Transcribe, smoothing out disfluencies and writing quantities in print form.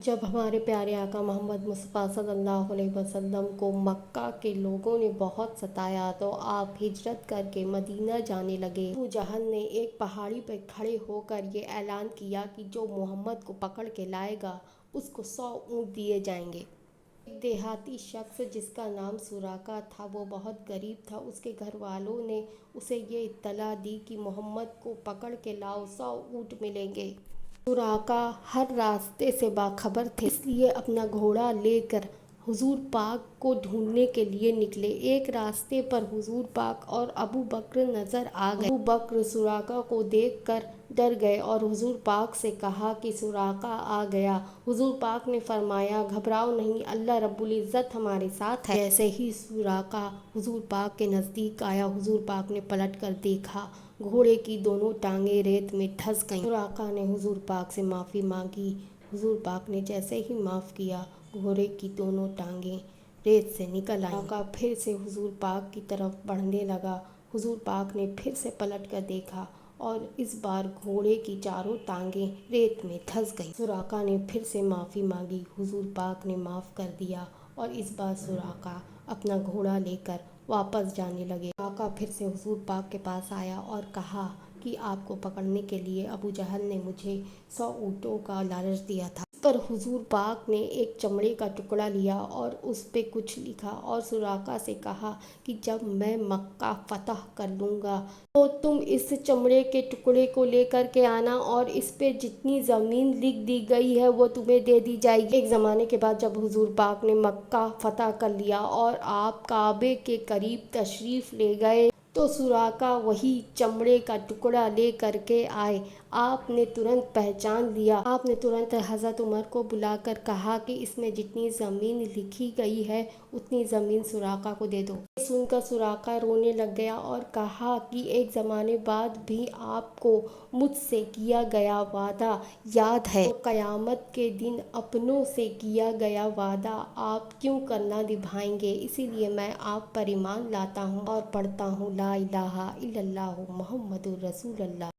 جب ہمارے پیارے آقا محمد مصطفیٰ صلی اللہ علیہ وسلم کو مکہ کے لوگوں نے بہت ستایا تو آپ ہجرت کر کے مدینہ جانے لگے۔ ابو جہل نے ایک پہاڑی پر کھڑے ہو کر یہ اعلان کیا کہ جو محمد کو پکڑ کے لائے گا اس کو 100 اونٹ دیے جائیں گے۔ ایک دیہاتی شخص جس کا نام سراقہ تھا، وہ بہت غریب تھا۔ اس کے گھر والوں نے اسے یہ اطلاع دی کہ محمد کو پکڑ کے لاؤ، 100 اونٹ ملیں گے۔ سراقہ ہر راستے سے باخبر تھے، اس لیے اپنا گھوڑا لے کر حضور پاک کو ڈھونڈنے کے لیے نکلے۔ ایک راستے پر حضور پاک اور ابو بکر نظر آ گئے۔ ابو بکر سراقہ کو دیکھ کر ڈر گئے اور حضور پاک سے کہا کہ سراقہ آ گیا۔ حضور پاک نے فرمایا، گھبراؤ نہیں، اللہ رب العزت ہمارے ساتھ ہے۔ جیسے ہی سراقہ حضور پاک کے نزدیک آیا، حضور پاک نے پلٹ کر دیکھا، گھوڑے کی دونوں ٹانگیں ریت میں دھس گئیں۔ سراقہ نے حضور پاک سے معافی مانگی۔ حضور پاک نے جیسے ہی معاف کیا، گھوڑے کی دونوں ٹانگیں ریت سے نکل آئیں۔ سراقہ پھر سے حضور پاک کی طرف بڑھنے لگا۔ حضور پاک نے پھر سے پلٹ کر دیکھا اور اس بار گھوڑے کی چاروں ٹانگیں ریت میں دھس گئیں۔ سراقہ نے پھر سے معافی مانگی، حضور پاک نے معاف کر دیا اور اس بار سراقہ اپنا گھوڑا لے کر واپس جانے لگے۔ سراقہ پھر سے حضور پاک کے پاس آیا اور کہا کہ آپ کو پکڑنے کے لیے ابو جہل نے مجھے 100 اونٹوں کا لالچ دیا تھا۔ اس پر حضور پاک نے ایک چمڑے کا ٹکڑا لیا اور اس پہ کچھ لکھا اور سراقہ سے کہا کہ جب میں مکہ فتح کر لوں گا تو تم اس چمڑے کے ٹکڑے کو لے کر کے آنا اور اس پہ جتنی زمین لکھ دی گئی ہے وہ تمہیں دے دی جائے گی۔ ایک زمانے کے بعد جب حضور پاک نے مکہ فتح کر لیا اور آپ کعبے کے قریب تشریف لے گئے تو سراقہ وہی چمڑے کا ٹکڑا لے کر کے آئے۔ آپ نے ترنت پہچان لیا۔ آپ نے ترنت حضرت عمر کو بلا کر کہا کہ اس میں جتنی زمین لکھی گئی ہے اتنی زمین سراقہ کو دے دو۔ یہ سن کر سراقہ رونے لگ گیا اور کہا کہ ایک زمانے بعد بھی آپ کو مجھ سے کیا گیا وعدہ یاد ہے، تو قیامت کے دن اپنوں سے کیا گیا وعدہ آپ کیوں کرنا نبھائیں گے؟ اسی لیے میں آپ پر ایمان لاتا ہوں اور پڑھتا ہوں لا الہ الا اللہ محمد الرسول اللہ۔